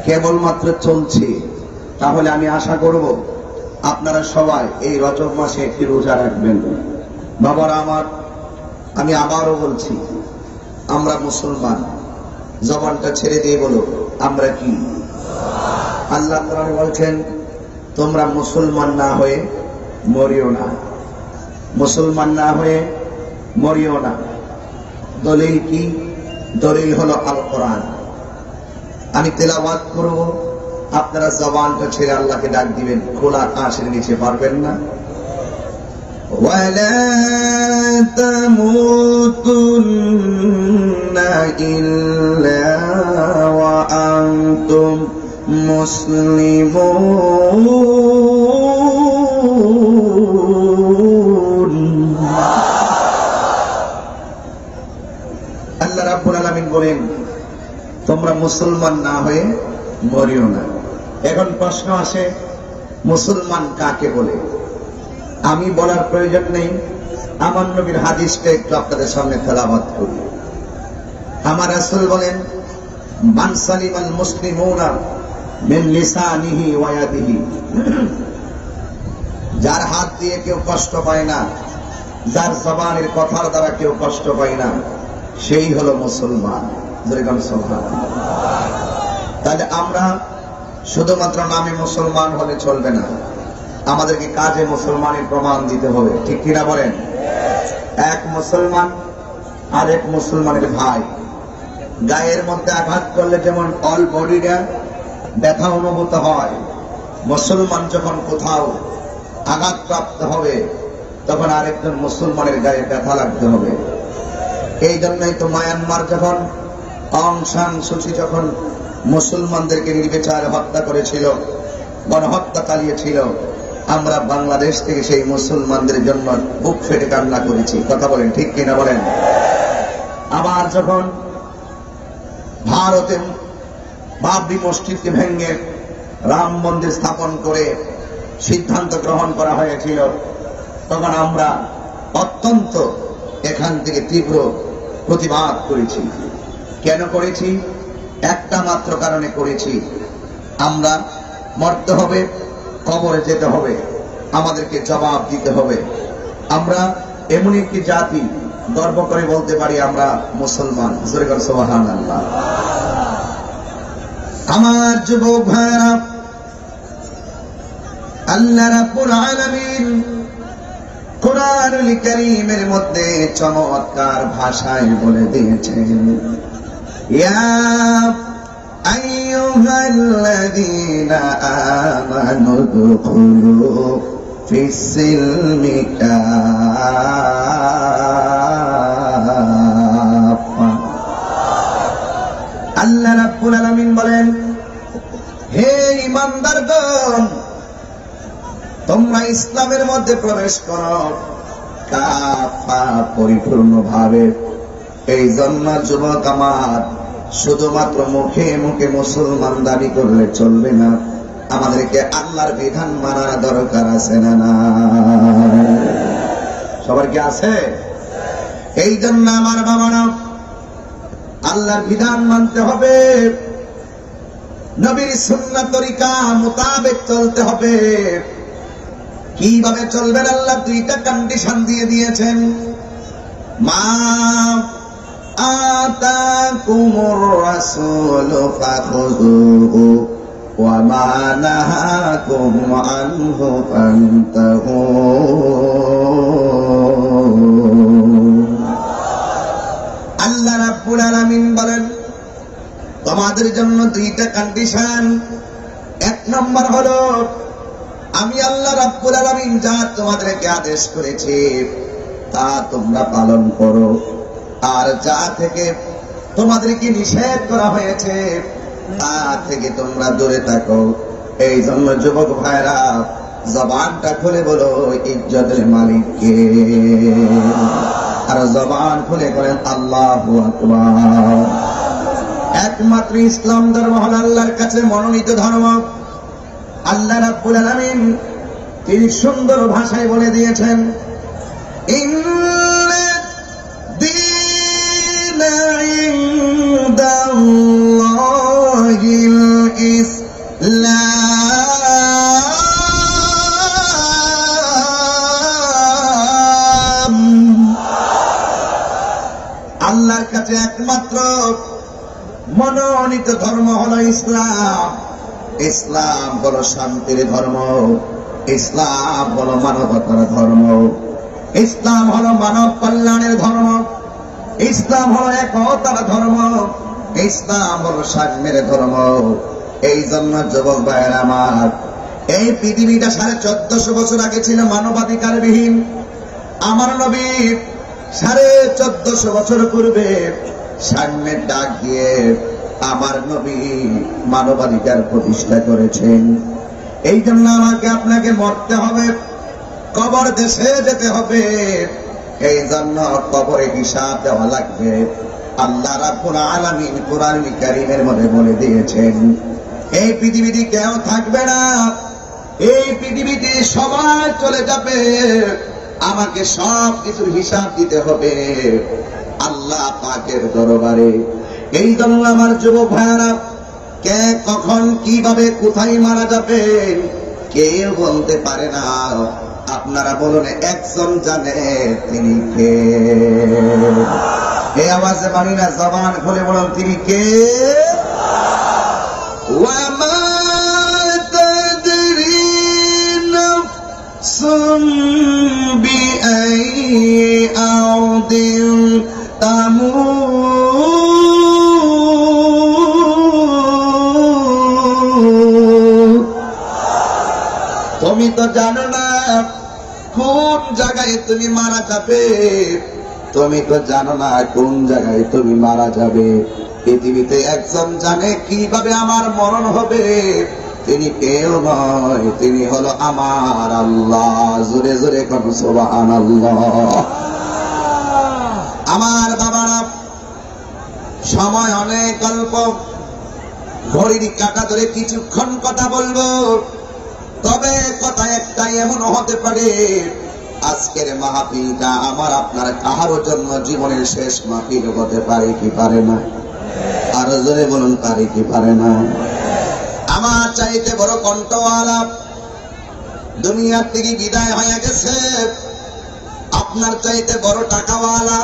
কেবলমাত্র চলছে। তাহলে আমি আশা করব আপনারা সবাই এই রজব মাসে একটি রোজা রাখবেন। বাবারা আমার, আমি আবারও বলছি, আমরা মুসলমান। জবানটা ছেড়ে দিয়ে বলো, আমরা কি? আল্লাহ তাআলা বলছেন, তোমরা মুসলমান না হয়ে মরিও না, মুসলমান না হয়ে মরিও না। দলিল কি? দলিল হলো আল কোরআন। আমি তেলাওয়াত করব, আপনারা জবানটা ছেড়ে আল্লাহকে ডাক দিবেন। খোলা আকাশের নিচে পারবেন না? ওয়ালা তামুতুন্না ইল্লা ওয়া আনতুম মুসলিমুন। আল্লাহ রাব্বুল আলামিন বলেন, তোমরা মুসলমান না হয়ে মরিও না। এখন প্রশ্ন আসে, মুসলমান কাকে বলে? আমি বলার প্রয়োজন নেই, আমার নবীর হাদিসটা একটু আপনাদের সামনে তেলাওয়াত করি। আমার রাসূল বলেন, মান সালিমাল মুসলিমুনা মিন লিসানিহি ওয়া ইয়াদিহি। যার হাত দিয়ে কেউ কষ্ট পায় না, যার জবানের কথার দ্বারা কেউ কষ্ট পায় না, সেই হলো মুসলমান। তাহলে আমরা শুধুমাত্র নামে মুসলমান হলে চলবে না, আমাদেরকে কাজে মুসলমানের প্রমাণ দিতে হবে। ঠিক কিনা বলেন? এক মুসলমান আর এক মুসলমানের ভাই। গায়ের মধ্যে আঘাত করলে যেমন অল বডিটা ব্যথা অনুভূত হয়, মুসলমান যখন কোথাও আঘাতপ্রাপ্ত হবে তখন আরেকজন মুসলমানের গায়ে ব্যথা লাগতে হবে। এই জন্যই তো মায়ানমার যখন অং সান সুচি যখন মুসলমানদেরকে নির্বিচারে হত্যা করেছিল, গণহত্যা চালিয়েছিল, আমরা বাংলাদেশ থেকে সেই মুসলমানদের জন্য বুক ফেটে কান্না করেছি। কথা বলেন, ঠিক কিনা বলেন? আবার যখন ভারতে বাবরি মসজিদকে ভেঙে রাম মন্দির স্থাপন করে সিদ্ধান্ত গ্রহণ করা হয়েছিল, তখন আমরা অত্যন্ত এখান থেকে তীব্র প্রতিবাদ করেছি। কেন করেছি? একটা মাত্র কারণে করেছি, আমরা মরতে হবে, কবরে যেতে হবে, আমাদেরকে জবাব দিতে হবে। আমরা এমন একটি জাতি, গর্ব করে বলতে পারি আমরা মুসলমান। জোরে করে সুবহানাল্লাহ। আমার যুবক ভাইরা, আল্লাহ রাব্বুল আলামিন কুরআনুল কারীমের মধ্যে চমৎকার ভাষায় বলে দিয়েছেন, ইয়া আইয়ুহাল্লাযীনা আমানু দুখুলু ফিস-সিলমি কাফা। আল্লাহ রাব্বুল আলামিন বলেন, হে ঈমানদারগণ, তোমরা ইসলামের মধ্যে প্রবেশ করো কাফা, পরিপূর্ণভাবে। এই জন্য যুবক আমার, শুধুমাত্র মুখে মুখে মুসলমান দাবি করলে চলবে না, আমাদেরকে আল্লাহর বিধান মানার দরকার আছে না? না, সবার কি আছে? এই জন্য আমার বাবারা, আল্লাহর বিধান মানতে হবে, নবীর সুন্নাত তরিকা মোতাবেক চলতে হবে। কিভাবে চলবেন? আল্লাহ দুইটা কন্ডিশন দিয়ে দিয়েছেন। মা আতাকুমুর রাসূলু ফাখুযুহু ওয়া মা নাহাকুম আনহু ফান্তাহু। আল্লাহ রাব্বুল আলামিন বলেন, তোমাদের জন্য দুইটা কন্ডিশন। এক নম্বর হলো, আমি আল্লাহ রাব্বুল আলামিন যা তোমাদেরকে আদেশ করেছি তা তোমরা পালন করো, আর যা থেকে তোমাদেরকে নিষেধ করা হয়েছে তা থেকে তোমরা দূরে থাকো। এই জন্য যুবক ভাইরা, জবানটা খুলে বলো, ইজ্জতের মালিক কে? আর জবান খুলে করেন আল্লাহু আকবার। একমাত্র ইসলাম ধর্ম হল আল্লাহর কাছে মনোনীত ধর্ম। আল্লাহ রাব্বুল আলামিন তিনি সুন্দর ভাষায় বলে দিয়েছেন, ইন্নাদ দীনা ইনদাল্লাহিল ইসলাম। আল্লাহর কাছে একমাত্র মনোনীত ধর্ম হলো ইসলাম। ইসলাম হলো শান্তির ধর্ম, ইসলাম হলো মানবতার ধর্ম, ইসলাম হলো মানব কল্যাণের ধর্ম, ইসলাম হলো একতার ধর্ম, ইসলাম হলো সাম্যের ধর্ম। এই জন্য যুবক ভাইয়ের আমার, এই পৃথিবীটা 1450 বছর আগে ছিল মানবাধিকার বিহীন। আমার নবী 1450 বছর পূর্বে সাম্যের ডাক দিয়ে আমার নবী মানবাধিকার প্রতিষ্ঠা করেছেন। এই জন্য আমাকে আপনাকে মরতে হবে, কবর দেশে যেতে হবে। এই জন্য কবরে হিসাব দেওয়া লাগবে। আল্লাহ রাব্বুল আলামিন কোরআন কারীমের মধ্যে বলে দিয়েছেন, এই পৃথিবীতে কেউ থাকবে না, এই পৃথিবীতে সবাই চলে যাবে, আমাকে সব কিছুর হিসাব দিতে হবে আল্লাহ পাকের দরবারে। এই জন্য আমার যুবক ভাইয়েরা, কে কখন কিভাবে কোথায় মারা যাবে কেউ বলতে পারে না। আপনারা বলুন, একজন জানে, তিনি কে? এই আওয়াজে মানি না, জবান খুলে বলুন, তিনি কে? ওয়ামা তাদরি নাফসুন বিআই আরদিন তামুত। তুমি তো জানো না কোন জায়গায় তুমি মারা যাবে, তুমি তো জানো না কোন জায়গায় তুমি মারা যাবে। পৃথিবীতে একজন জানে কিভাবে আমার মরণ হবে, তিনি কেউ নয়, তিনি হলো আমার আল্লাহ। জোরে জোরে কোন সুবহানাল্লাহ। আমার বাবারা, সময় অনেক অল্প, ঘড়ির কাঁটা ধরে কিছুক্ষণ কথা বলবো। তবে কথা একটাই, এমন হতে পারে আজকের মাহফিলটা আমার আপনার কাহারও জন্য জীবনের শেষ মাহফিল হতে পারে কি পারে না? আরো জোরে বলুন, পারে কি পারে না? আমার চাইতে বড় কণ্ঠওয়ালা দুনিয়ার থেকে বিদায় হয়ে গেছে, আপনার চাইতে বড় টাকাওয়ালা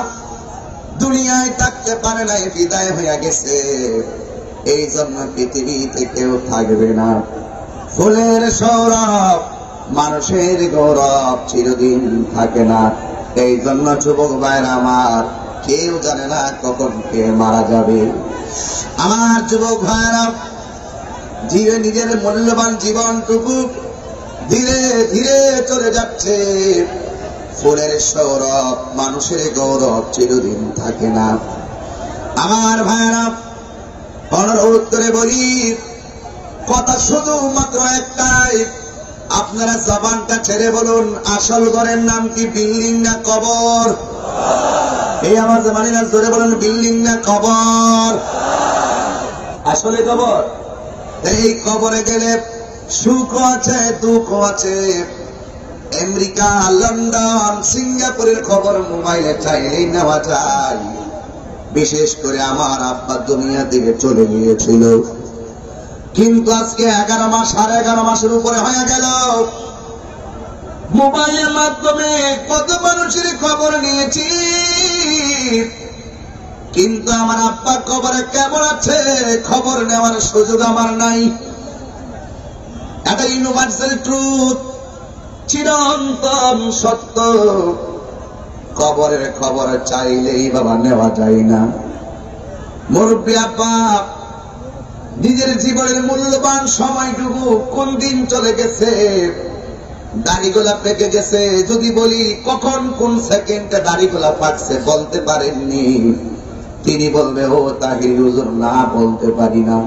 দুনিয়ায় থাকতে পারে না, বিদায় হয়ে গেছে। এই জন্য পৃথিবীতে কেউ থাকবে না। ফুলের সৌরভ, মানুষের গৌরব চিরদিন থাকে না। এই জন্য যুবক ভাইরা আমার, কেউ জানে না কখন কে মারা যাবে। আমার যুবক ভাইরা, ধীরে নিজের মূল্যবান জীবনটুকু ধীরে ধীরে চলে যাচ্ছে। ফুলের সৌরভ, মানুষের গৌরব চিরদিন থাকে না। আমার ভাইরা, অনুরোধ করে বলি, কথা শুধুমাত্র একটাই, আপনারা জবানটা ছেড়ে বলুন, আসল ঘরের নাম কি, বিল্ডিং না কবর? এই আমার জানি না, জোরে বলুন, বিল্ডিং না কবর? আসলে কবর। এই কবরে গেলে সুখ আছে, দুঃখ আছে। আমেরিকা, লন্ডন, সিঙ্গাপুরের খবর মোবাইলে চাইলেই নেওয়া যায়। বিশেষ করে আমার আব্বা দুনিয়া থেকে চলে গিয়েছিল, কিন্তু আজকে 11 মাস, 11.5 মাসের উপরে হয়ে গেল। মোবাইলের মাধ্যমে কত মানুষের খবর নিয়েছি, কিন্তু আমার আব্বা কবরে কেমন আছে খবর নেওয়ার সুযোগ আমার নাই। এটা ইউনিভার্সাল ট্রুথ, চিরন্তন সত্য। কবরের খবর চাইলেই বাবা নেওয়া যায় না। মুরব্বী আব্বা নিজের জীবনের মূল্যবান সময়টুকু কোন দিন চলে গেছে, দাড়িগুলা পেকে গেছে। যদি বলি কখন কোন সেকেন্ডে দাড়িগুলা পাকছে বলতে পারেননি, তিনি বলবে, ও তাহির হুজুর, না বলতে পারি না।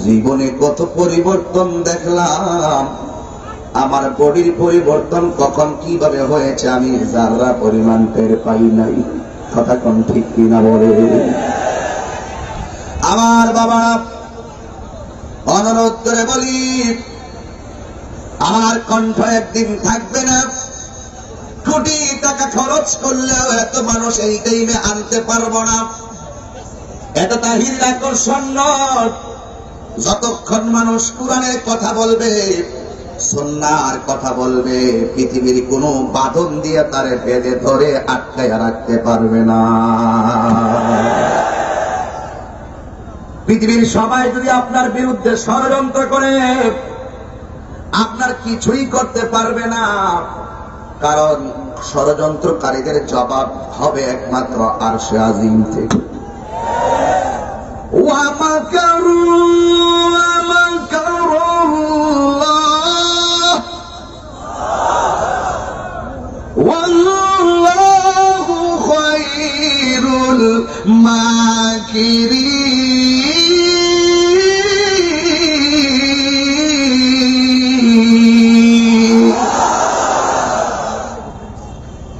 জীবনে কত পরিবর্তন দেখলাম, আমার বডির পরিবর্তন কখন কিভাবে হয়েছে আমি যারা পরিমাণ টের পাই নাই। কথা কোন ঠিক কিনা বলে? আমার বাবা, অনুরোধ করে বলি, আমার কণ্ঠ একদিন থাকবে না। কোটি টাকা খরচ করলেও এত মানুষ এই টাইমে আনতে পারবো না। এটা তাহির আকর্ষণ নয়, যতক্ষণ মানুষ কোরআনের কথা বলবে, সুন্নাহর কথা বলবে, পৃথিবীর কোনো বাঁধন দিয়ে তারে বেঁধে ধরে আটকায় রাখতে পারবে না। পৃথিবীর সবাই যদি আপনার বিরুদ্ধে ষড়যন্ত্র করে, আপনার কিছুই করতে পারবে না, কারণ ষড়যন্ত্রকারীদের জবাব হবে একমাত্র আরশে আজিম থেকে। ওয়া মাকারু ওয়া মাকারুল্লাহ ওয়াল্লাহু খায়রুল মাকিরিন।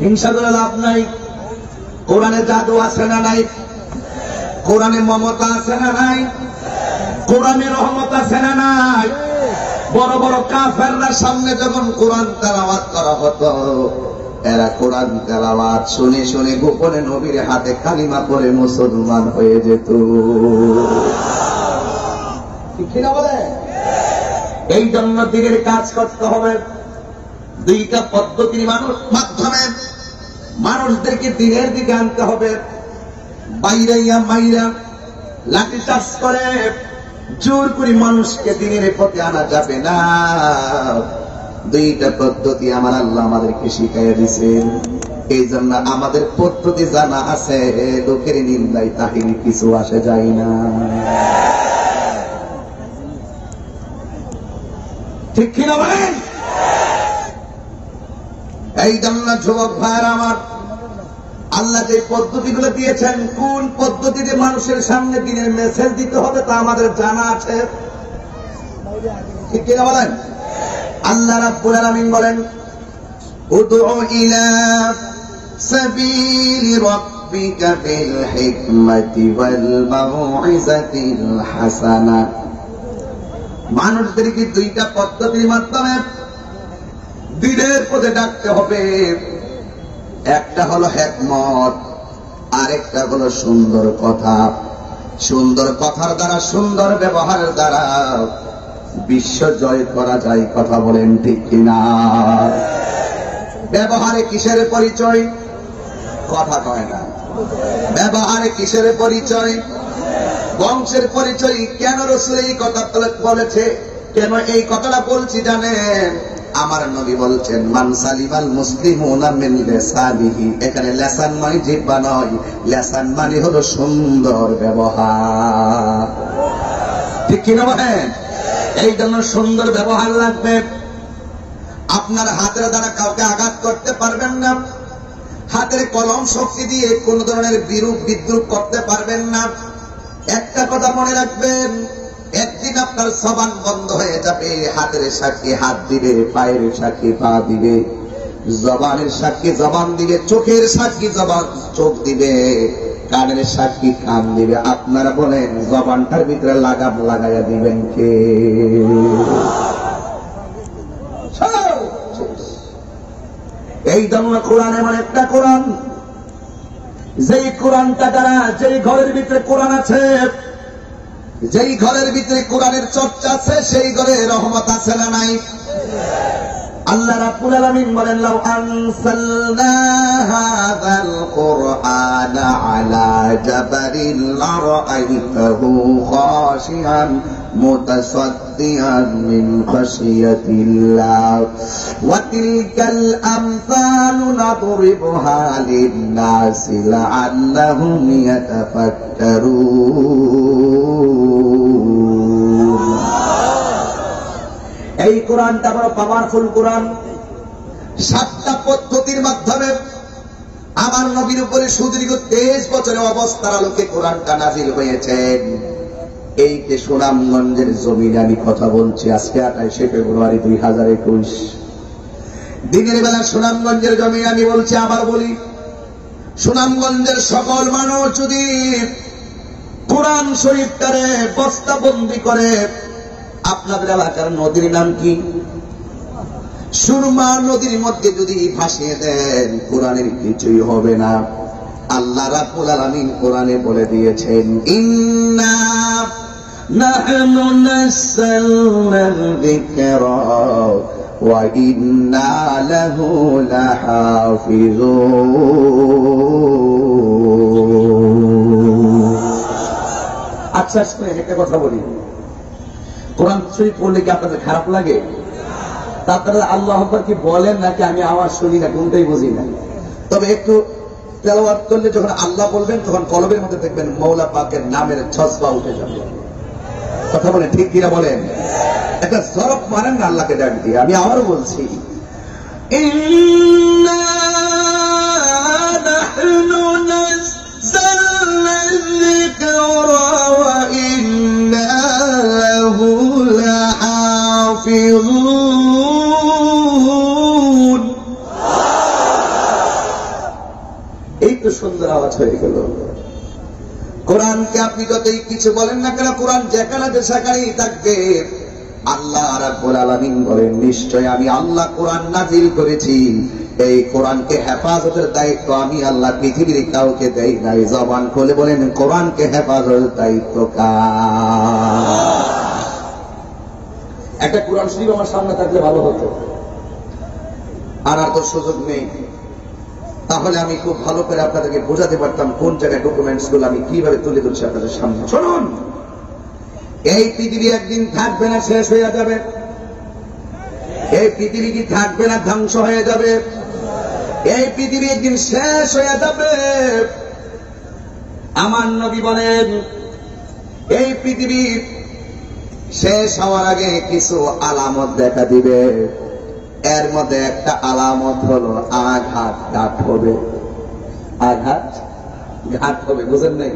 হিংসা করে লাভ নাই। কোরআনে জাদু আছে না নাই? কোরআনে মমতা আছে না নাই? কোরআনে রহমত আছে না নাই? বড় বড় কাফেররা সামনে যখন কোরআন তেলাওয়াত করা হতো, এরা কোরআন তেলাওয়াত শুনে শুনে গোপনে নবীর হাতে কালিমা পড়ে মুসলমান হয়ে যেত। ঠিক না বলে? এই জন্য দিনের কাজ করতে হবে। দুইটা পদ্ধতির মাধ্যমে মানুষদেরকে দিনের দিকে আনতে হবে। বাইরাইয়া মাইরা লাঠিচার্জ করে জোর করে মানুষকে দিনের পথে আনা যাবে না। দুইটা পদ্ধতি আমার আল্লাহ আমাদেরকে শিখাইয়া দিয়েছেন। এই জন্য আমাদের পদ্ধতি জানা আছে, লোকের নিন্দায় তাহিনী কিছু আসে যায় না। ঠিক কিনা বলেন? এই জন্য যুবক ভাইয়েরা আমার, আল্লাহ যে পদ্ধতিগুলো দিয়েছেন, কোন পদ্ধতিতে মানুষের সামনে দিনের মেসেজ দিতে হবে তা আমাদের জানা আছে। ঠিক কিনা বলেন? আল্লাহ রাব্বুল আলামিন বলেন, উদউ ইলা সাবিলি রাব্বিকা বিল হিকমাতি ওয়াল মাউইজাতিল হাসানা। মানুষদেরকে দুইটা পদ্ধতির মাধ্যমে দিনের পথে ডাকতে হবে। একটা হলো হিকমত, আরেকটা হলো সুন্দর কথা। সুন্দর কথার দ্বারা, সুন্দর ব্যবহারের দ্বারা বিশ্ব জয় করা যায়। কথা বলেন ঠিক কিনা? ব্যবহারে কিসের পরিচয়? কথা কয় না। ব্যবহারে কিসের পরিচয়? বংশের পরিচয়। কেন রাসূল এই কথা বলেছে? কেন এই কথাটা বলছি জানেন? আমার নবী বলছেন, মান সালিমাল মুসলিমুনা মিন লিসানিহি। এখানে লিসান মানে জিহ্বা নয়, লিসান মানে হলো সুন্দর ব্যবহার। ঠিক কিনা বলেন? এই জন্য সুন্দর ব্যবহার লাগবে। আপনার হাতের দ্বারা কাউকে আঘাত করতে পারবেন না। হাতের কলম শক্তি দিয়ে কোন ধরনের বিরূপ বিদ্রুপ করতে পারবেন না। একটা কথা মনে রাখবেন, একদিন আপনার জবান বন্ধ হয়ে যাবে। হাতের সাক্ষী হাত দিবে, পায়ের সাক্ষী পা দিবে, জবানের সাক্ষী জবান দিবে, চোখের সাক্ষী জবান চোখ দিবে, কানের সাক্ষী কান দিবে। আপনারা বলেন জবানটার ভিতরে লাগাম লাগাইয়া দিবেন কে? এই জন্য কোরআন এমন একটা কোরআন, যেই কোরআনটা দ্বারা, যেই ঘরের ভিতরে কোরআন আছে, যেই ঘরের ভিতরে কোরআনের চর্চা আছে, সেই ঘরে রহমত আছে না নাই? আল্লাহ রাব্বুল আলামিন বলেন, লাউ আনসালনা হাযাল কুরআনা আলা জাবালিন লারাআইতাহু খাশিআন মুতাসাদ্দিআন মিন খাশিয়াতিল্লাহ ওয়া তিলকাল আমসালু নাদরিবুহা লিন-নাসি লাআল্লাহুম ইয়াতাফাক্কারুন। এই কোরআনটা বড় পাওয়ারফুল কোরআন। 7টা পদ্ধতির মাধ্যমে আমার নবীর উপরে সুদীর্ঘ 23 বছরের অবস্থার আলোকে কোরআনটা নাযিল হয়েছে। এই যে সুনামগঞ্জের জমিনে আমি কথা বলছি, আজকে 28শে ফেব্রুয়ারি 2021। দিনের বেলা সুনামগঞ্জের জমিনে আমি বলছি, আবার বলি, সুনামগঞ্জের সকল মানুষ যদি কোরআন শরীফটারে বস্তাবন্দি করে, আপনাদের এলাকার নদীর নাম কি? সুরমা নদীর মধ্যে যদি ভাসিয়ে দেন, কোরআনের কিছুই হবে না। আল্লাহ রাব্বুল আলামিন কোরআনে বলে দিয়েছেন, ইন্না নাহনু নাযালনাল যিকরা ওয়া ইন্না লাহু লাহাফিজুন। আচ্ছা শুনে একটা কথা বলি, কোরআন শরীফ পড়লে কি আপনাদের খারাপ লাগে? তারপরে আল্লাহু আকবার কি বলেন নাকি আমি আওয়াজ শুনি না, কোনটাই বুঝি না। তবে একটু তেলাওয়াত করলে যখন আল্লাহ বলবেন তখন কলবের মধ্যে দেখবেন মওলা পাকের নামের জজবা উঠে যাবে। কথা বলেন ঠিক কিনা বলেন? একটা সরব মানেন না আল্লাহকে ডাক দিয়ে। আমি আবারও বলছি, ইন্না নাহনু নাযালনা যিকরা ওয়া ইন্না লাহু লাহাফিজুন। এই তো সুন্দর আওয়াজ হয়ে গেল। কোরআনকে আপনি যতই কিছু বলেন না কেন, কোরআন যেখানে সেখানেই থাকবে। আল্লাহ রাব্বুল আলামিন বলেন, নিশ্চয় আমি আল্লাহ কোরআন নাজিল করেছি, এই কোরআনকে হেফাজতের দায়িত্ব আমি আল্লাহ পৃথিবীর কাউকে দেই নাই। জবান খুলে বলেন, কোরআনকে হেফাজতের দায়িত্ব কার? একটা কোরআন শরীফ আমার সামনে থাকলে ভালো হতো, আর তো সুযোগ নেই। তাহলে আমি খুব ভালো করে আপনাদেরকে বোঝাতে পারতাম কোন জায়গায় ডকুমেন্টস গুলো আমি কিভাবে তুলে ধরছি আপনাদের সামনে। শুনুন, এই পৃথিবী একদিন থাকবে না, শেষ হয়ে যাবে। এই পৃথিবী কি থাকবে না, ধ্বংস হয়ে যাবে। এই পৃথিবী একদিন শেষ হয়ে যাবে। আমার নবী বলেন, এই পৃথিবী শেষ হওয়ার আগে কিছু আলামত দেখা দিবে। এর মধ্যে একটা আলামত হলো আঘাত ঘাট হবে। আঘাত ঘাট হবে, বুঝেন নাই?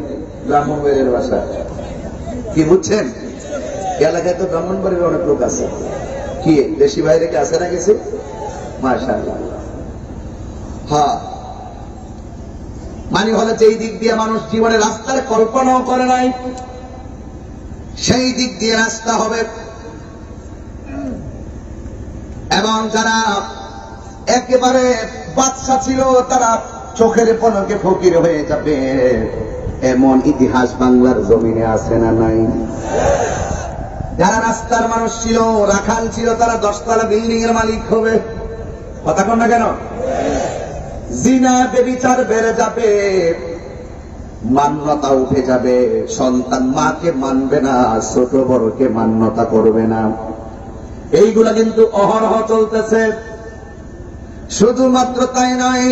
ব্রাহ্মণবাড়ির ভাষা কি বুঝছেন? এলাকায় তো ব্রাহ্মণবাড়ির অনেক লোক আছে। কি দেশি বাইরে কি আছে না কিছু? মাশাআল্লাহ। হ্যাঁ, মানে হলো যেই দিক দিয়ে মানুষ জীবনে রাস্তার কল্পনাও করে নাই, সেই দিক দিয়ে রাস্তা হবে। এবং যারা একেবারে বাদশা ছিল তারা চোখের পলকে ফকির হয়ে যাবে, এমন ইতিহাস বাংলার জমিনে আছে না নাই? যারা রাস্তার মানুষ ছিল, রাখাল ছিল, তারা 10 তলা বিল্ডিং এর মালিক হবে। কথা কন না কেন? জিনা বেবিচার বেড়ে যাবে, মান্যতা উঠে যাবে। সন্তান মাকে মানবে না, ছোট বড়কে মান্যতা করবে না। এইগুলা কিন্তু অহরহ চলতেছে। শুধুমাত্র তাই নয়,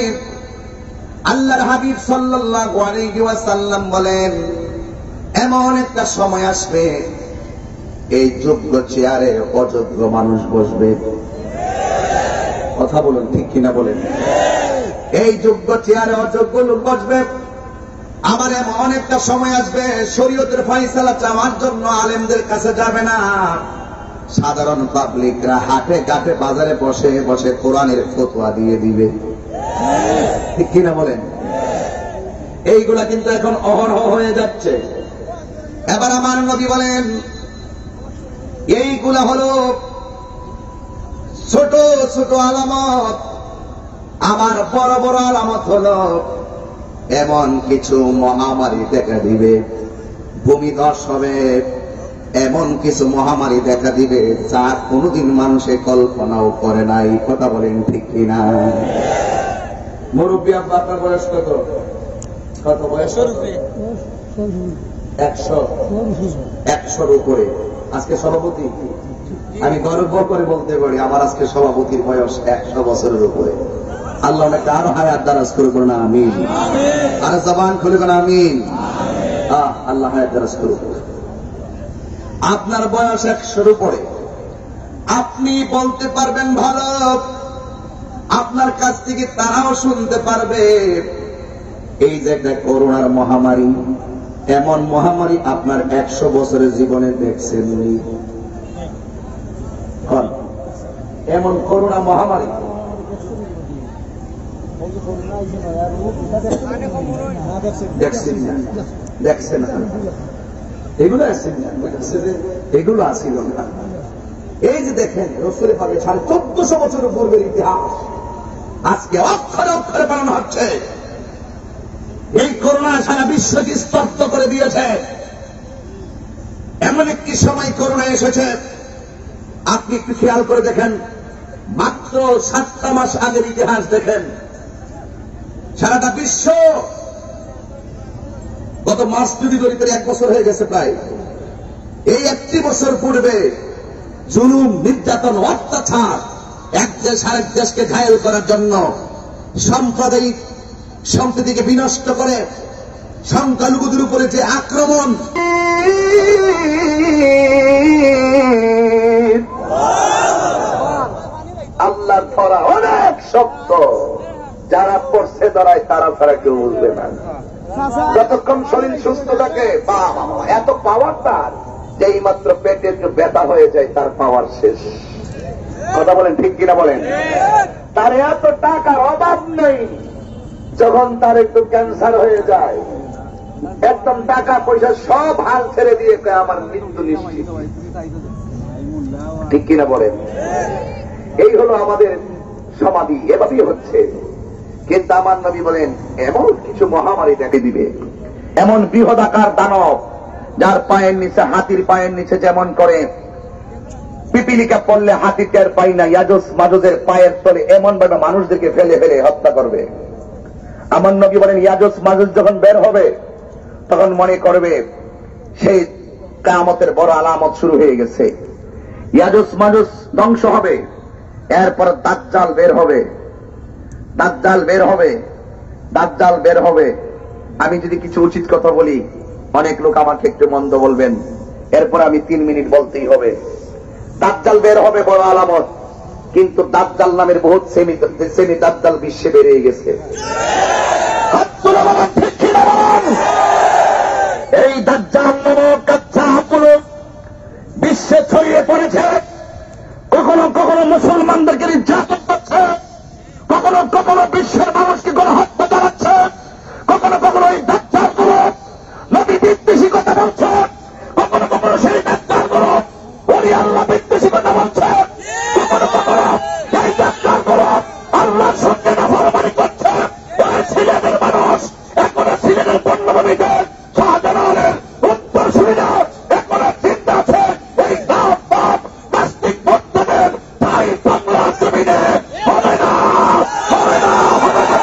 আল্লাহর হাবিব সাল্লাল্লাহু আলাইহি ওয়াসাল্লাম বলেন, এমন একটা সময় আসবে এই যোগ্য চেয়ারে অযোগ্য মানুষ বসবে। কথা বলুন ঠিক কিনা বলেন? এই যোগ্য চেয়ারে অযোগ্য লোক বসবে। আবার এমন একটা সময় আসবে শরীয়তের ফয়সালা চাওয়ার জন্য আলেমদের কাছে যাবে না, সাধারণ পাবলিকরা হাটে ঘাটে বাজারে বসে বসে কোরআনের ফতোয়া দিয়ে দিবে। ঠিক কিনা বলেন? এইগুলা কিন্তু এখন অহরহ হয়ে যাচ্ছে। এবার আমার নবী বলেন, এইগুলা হলো ছোট ছোট আলামত। আমার বড় বড় আলামত হলো এমন কিছু মহামারী দেখা দিবে, ভূমিধস হবে, এমন কিছু মহামারী দেখা দিবে যা কোনোদিন মানুষে কল্পনাও করে নাই। কথা বলেন ঠিক কিনা? মুরব্বী আব্বা, আপনার বয়স কত? কত বয়স? 100-100-100-র উপরে। আজকে সভাপতি, আমি গর্ব করে বলতে পারি আমার আজকে সভাপতির বয়স 100 বছরের উপরে। আল্লাহ একটা আরো হায়াত দারাজ করুক না, আমিন। আর জবান খুলে না, আমিন। আল্লাহ হায়াত দারাজ করুক। আপনার বয়স 100-র উপরে, আপনি বলতে পারবেন ভালো, আপনার কাছ থেকে তারাও শুনতে পারবে। এই যে একটা করোনার মহামারী, এমন মহামারী আপনার 100 বছরের জীবনে দেখছেন? এমন করোনা মহামারী দেখছেন না? দেখছেন না? এগুলো আসছেন না, এগুলো আসছিল না। এই যে দেখেন রসুলের পাবে 1450 বছরের পূর্বের ইতিহাস আজকে অক্ষরে অক্ষরে পালন হচ্ছে। এই করোনা সারা বিশ্বকে স্তব্ধ করে দিয়েছে। এমন করোনা এসেছে, আপনি একটু খেয়াল করে দেখেন, মাত্র 7টা মাস আগের ইতিহাস দেখেন, সারাটা বিশ্ব গত মাস যদি ধরি করে 1 বছর হয়ে গেছে প্রায়, এই 1টি বছর পূর্বে জুলুম, নির্যাতন, অত্যাচার, এক দেশ আরেক দেশকে ঘায়েল করার জন্য সাম্প্রদায়িক সম্প্রীতিকে বিনষ্ট করে সংখ্যালঘুদের উপরে যে আক্রমণ, আল্লাহর ধরা অনেক শক্ত, যারা পড়ছে ধরায় তারা ছাড়া কেউ বুঝবে না। যতক্ষণ শরীর সুস্থ থাকে, এত পাওয়ার তার, যেই মাত্র পেটে একটু ব্যথা হয়ে যায় তার পাওয়ার শেষ। কথা বলেন ঠিক কিনা বলেন? তার এত টাকার অভাব নেই, যখন তার একটু ক্যান্সার হয়ে যায় একদম টাকা পয়সা সব হাল ছেড়ে দিয়ে আমার মৃত্যু নিশ্চিত। ঠিক কিনা বলেন? এই হলো আমাদের সমাধি, এভাবেই হচ্ছে। কিন্তু আমার নবী বলেন এমন কিছু মহামারী দেখে দিবে, এমন বৃহদাকার দানব, যার পায়ের নিচে, হাতির পায়ের নিচে যেমন করে পিপিলিকা পড়লে হাতি টের পাই না, ইয়াজুজ মাজুজের পায়ের তলে এমন ভাবে মানুষদেরকে ফেলে ফেলে হত্যা করবে। আমার নবী বলেন ইয়াজুজ মাজুজ যখন বের হবে তখন মনে করবে সেই কিয়ামতের বড় আলামত শুরু হয়ে গেছে। ইয়াজুজ মাজুজ ধ্বংস হবে, এরপর দাজ্জাল বের হবে, দাজ্জাল বের হবে, দাজ্জাল বের হবে। আমি যদি কিছু উচিত কথা বলি অনেক লোক আমাকে একটু মন্দ বলবেন, এরপর আমি 3 মিনিট বলতেই হবে। দাজ্জাল বের হবে বড় আলামত, কিন্তু দাজ্জাল নামের বহুত সেমি দাজ্জাল বিশ্বে বেরিয়ে গেছে। এই দাজ্জাল নামক কাচ্চাগুলো বিশ্বে ছড়িয়ে পড়েছে, কখনো কখনো মুসলমানদেরকে নির্যাতন করছে, কখনো কখনো বিশ্বের মানুষকে গণহত্যা চালাচ্ছে, কখনো কখনো এই দাজ্জালগুলো নবী বিদ্বেষী কথা বলছে, কখনো কখনো সেই দাজ্জালগুলো ওলি আল্লাহ বিদ্বেষী কথা বলছে, কখনো কখনো এই দাজ্জালগুলো আল্লাহর সঙ্গে নাফরমানি করছে। সিলেটের মানুষ এখনো সিলেটের পণ্যভূমিতে শাহজালালের উত্তর সুবিধা এখনো চিন্তা আছে এই নাস্তিক বৌদ্ধদের, তাই বাংলা জমিনে হবে না, হবে না, হবে না।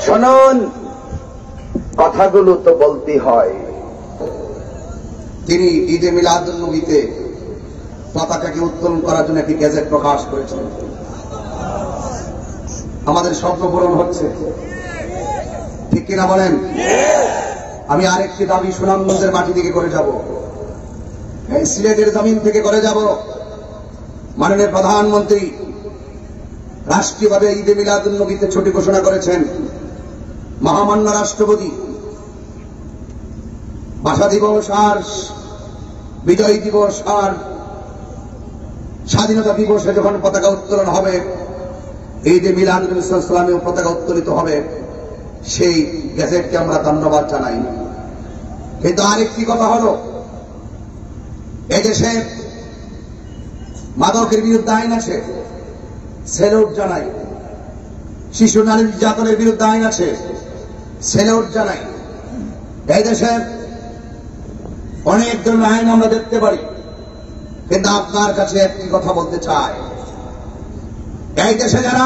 শুনুন, কথাগুলো তো বলতে হয়। তিনি ঈদে মিলাদুন নবীতে পতাকাকে উত্তোলন করার জন্য একটি গ্যাজেট প্রকাশ করেছেন। আমাদের স্বপ্ন পূরণ হচ্ছে, ঠিক কিনা বলেন? আমি আরেকটি দাবি সুনামগঞ্জের মাটি থেকে করে যাব, এই সিলেটের জমিন থেকে করে যাব। মাননীয় প্রধানমন্ত্রী রাষ্ট্রীয়ভাবে ঈদে মিলাদুন নবীতে ছুটি ঘোষণা করেছেন। মহামান্য রাষ্ট্রপতি ভাষা দিবস আর বিজয় দিবস আর স্বাধীনতা দিবসে যখন পতাকা উত্তোলন হবে, ঈদে মিলাদুন নবী সাল্লাল্লাহু আলাইহি ওয়াসাল্লামেও পতাকা উত্তোলিত হবে, সেই গ্যাজেটকে আমরা ধন্যবাদ জানাই। কিন্তু আরেকটি কথা হলো, এদেশে মাদকের বিরুদ্ধে আইন আছে, স্যালুট জানাই। শিশু নারী নির্যাতনের বিরুদ্ধে আইন আছে, স্যালুট জানাই। এই দেশে অনেক ধরনের আইন আমরা দেখতে পারি, কিন্তু আপনার কাছে একটি কথা বলতে চাই, এই দেশে যারা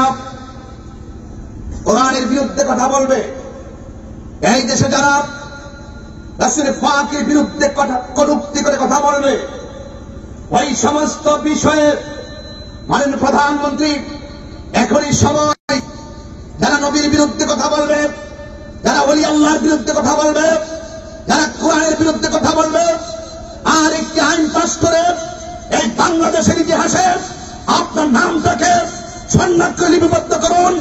কোরআনের বিরুদ্ধে কথা বলবে, এই দেশে যারা রাসূল পাকের বিরুদ্ধে কটূক্তি করে কথা বলবে, ওই সমস্ত বিষয়ে মাননীয় প্রধানমন্ত্রী এখনই সময় যারা নবীর বিরুদ্ধে কথা বলবে, যারা ওলি আল্লাহর বিরুদ্ধে কথা বলবে, যারা কোরআনের বিরুদ্ধে কথা বলবে, আর একটি আইন পাস করে এই বাংলাদেশের ইতিহাসে আপনার নামটাকে সন্ন্যাসকে লিপিবদ্ধ করুন।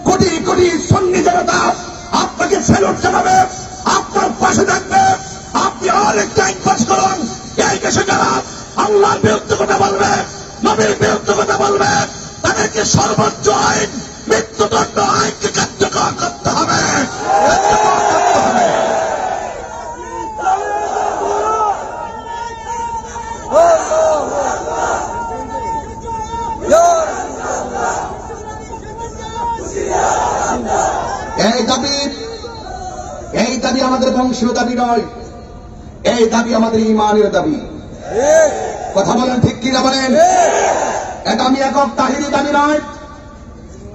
কোটি কোটি সুন্নি জনতা আপনাকে স্যালুট জানাবে, আপনার পাশে থাকবে। আপনি আর একটি আইন পাস করুন, এই দেশে যারা আল্লাহর বিরুদ্ধে কথা বলবে, নবীর বিরুদ্ধে কথা বলবে তাদেরকে সর্বোচ্চ আইন মৃত্যুদণ্ড আইনকে কার্যকর করতে হবে। এই দাবি আমাদের বংশীয় দাবি নয়, এই দাবি আমাদের ইমানের দাবি। কথা বলেন ঠিক কিনা বলেন? এটা আমি একক তাহিরি দাবি নয়।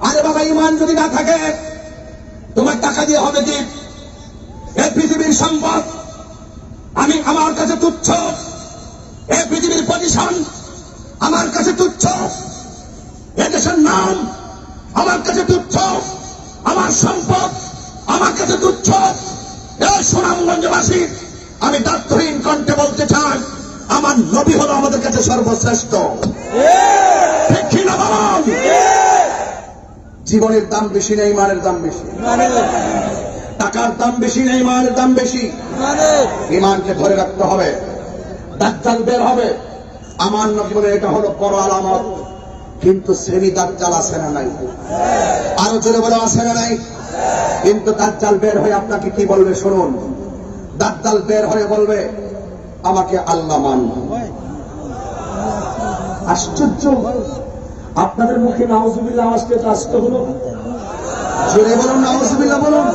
আরে বাবা, ইমান যদি না থাকে তোমার টাকা দিয়ে হবে কি? এই পৃথিবীর সম্পদ আমি আমার কাছে তুচ্ছ, এই পৃথিবীর পজিশন আমার কাছে তুচ্ছ, এদেশের নাম আমার কাছে তুচ্ছ, আমার সম্পদ আমার কাছে তুচ্ছ। এই সুনামগঞ্জবাসী আমি দায়িত্বহীন কণ্ঠে বলতে চাই, আমার নবী হলো আমাদের কাছে সর্বশ্রেষ্ঠ। ঠিক কিনা বলুন? জীবনের দাম বেশি না ইমানের দাম বেশি? টাকার দাম বেশি না ইমানের দাম বেশি? ইমানকে ধরে রাখতে হবে। দাজ্জাল বের হবে, আমার নবী বলে এটা হলো বড় আলামত। কিন্তু শ্রেণী দাজ্জাল আছে না নাই? আরো জোরে বলে আছে না নাই? কিন্তু দাজ্জাল বের হয়ে আপনাকে কি বলবে শুনুন। দাজ্জাল বের হয়ে বলবে আমাকে আল্লাহ মান। আশ্চর্য, আপনাদের মুখে নাউজুবিল্লাহ আসতে আসতে হলো। জোরে বলুন নাউজুবিল্লাহ বলুন।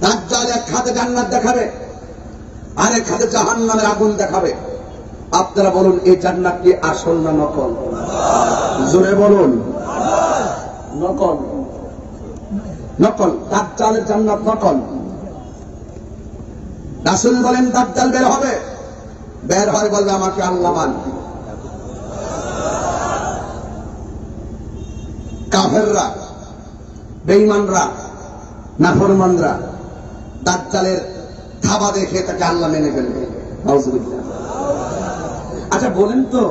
দাজ্জাল এক হাতে জান্নাত দেখাবে, আরেক হাতে জাহান্নামের আগুন দেখাবে। আপনারা বলুন এই জান্নাত কি আসল না নকল? জোরে বলুন। নকল, নকল। দাজ্জালের জান্নাত নকল। রাসূল বলেন দাজ্জাল বের হবে, বের হয় বলবে আমাকে আল্লাহ মান। কাফেররা, বেঈমানরা, নাফরমানরা দাজ্জালের থাবা দেখে তাকে আল্লাহ মেনে ফেলবে। নাউজুবিল্লাহ। আচ্ছা বলেন তো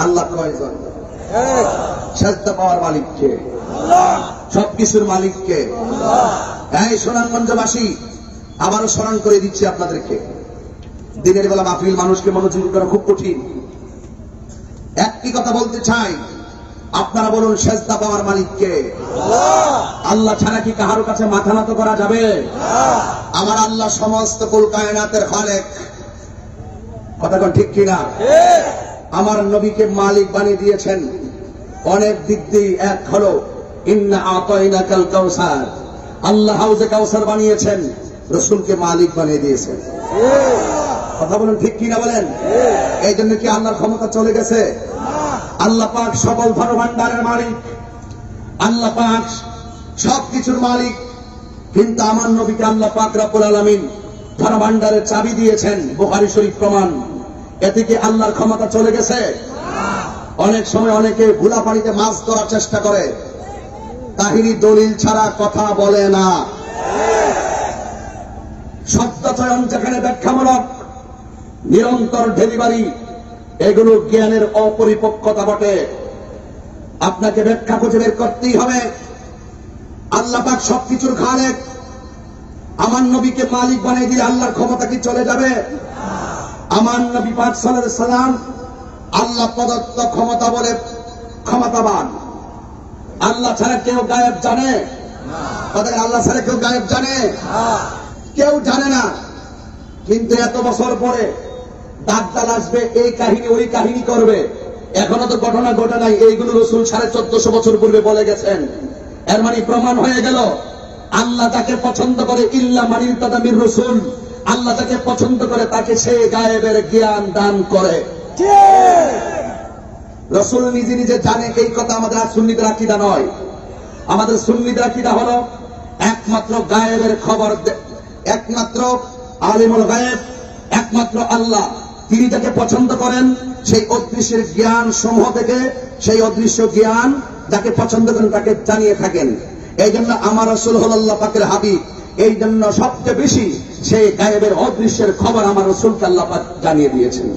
আল্লাহ কয়জন? সাজদা পাওয়ার মালিক কে? সবকিছুর মালিক কে? এই সুনামগঞ্জবাসী আবারও স্মরণ করে দিচ্ছি আপনাদেরকে, দিনের বেলা মাহফিল মানুষকে মনোযোগী করা খুব কঠিন। একটি কথা বলতে চাই, আপনারা বলুন সাজদা পাওয়ার মালিক কে? আল্লাহ ছাড়া কি কাহারো কাছে মাথা নত করা যাবে? আমার আল্লাহ সমস্ত কুল কায়নাতের খালেক। কথা কোন ঠিক কিনা? আমার নবীকে মালিক বানিয়ে দিয়েছেন অনেক দিক দিয়ে। এক হলো ইন্না আতাইনাকাল কাউসার, আল্লাহ হাউজে কাউসার বানিয়েছেন, রাসূলকে মালিক বানিয়ে দিয়েছেন। কথা বলেন ঠিক কিনা বলেন? এই জন্য কি আল্লাহর ক্ষমতা চলে গেছে? আল্লাহ পাক সকল ধনভাণ্ডারের মালিক, আল্লাহ পাক সবকিছুর মালিক। কিন্তু আমার নবীকে আল্লাহ পাক রব্বুল আলামিন ধনভাণ্ডারের চাবি দিয়েছেন, বুখারী শরীফ প্রমাণ। এতে কি আল্লাহর ক্ষমতা চলে গেছে? অনেক সময় অনেকে ভুলা পানিতে মাছ ধরার চেষ্টা করে, তাহিরি দলিল ছাড়া কথা বলে না। শব্দচয়ন যেখানে ব্যাখ্যামূলক, নিরন্তর ডেলিভারি, এগুলো জ্ঞানের অপরিপক্কতা বটে। আপনাকে ব্যাখ্যা খুঁজে বের করতেই হবে। আল্লাহ পাক সবকিছুর খালেক, আমার নবীকে মালিক বানিয়ে দিলে আল্লাহর ক্ষমতা কি চলে যাবে? আমার নবী পাক সাল্লাল্লাহু আলাইহি সাল্লাম আল্লাহ প্রদত্ত ক্ষমতা বলে ক্ষমতাবান। আল্লাহ ছাড়া কেউ গায়েব জানে? আল্লাহ ছাড়া কেউ গায়েব জানে? কেউ জানে না। কিন্তু এত বছর পরে দাজ্জাল আসবে, এই কাহিনী ওই কাহিনী করবে, এখনো তো ঘটনা ঘটে নাই। এইগুলো রাসূল 1450 বছর পূর্বে বলে গেছেন। এর মানে প্রমাণ হয়ে গেল আল্লাহ তাকে পছন্দ করে, ইল্লা মানিল তাদামির রাসূল, আল্লাহ তাকে পছন্দ করে, তাকে সে গায়েবের জ্ঞান দান করে। রাসূল নিজে নিজে জানে, এই কথা আমাদের সুন্নিদের আকীদা নয়। আমাদের সুন্নিদের আকীদা হলো একমাত্র গায়েবের খবর, একমাত্র আলিমুল গায়েব, একমাত্র আল্লাহ। তিনি যাকে পছন্দ করেন সেই অদৃশ্যের জ্ঞান সমূহ থেকে, সেই অদৃশ্য জ্ঞান যাকে পছন্দ করেন তাকে জানিয়ে থাকেন। এই জন্য আমার রাসূল হল আল্লাহ পাকের হাবিব। এই জন্য সবচেয়ে বেশি সেই গায়েবের অদৃশ্যের খবর আমার রাসূলকে আল্লাহ পাক জানিয়ে দিয়েছেন।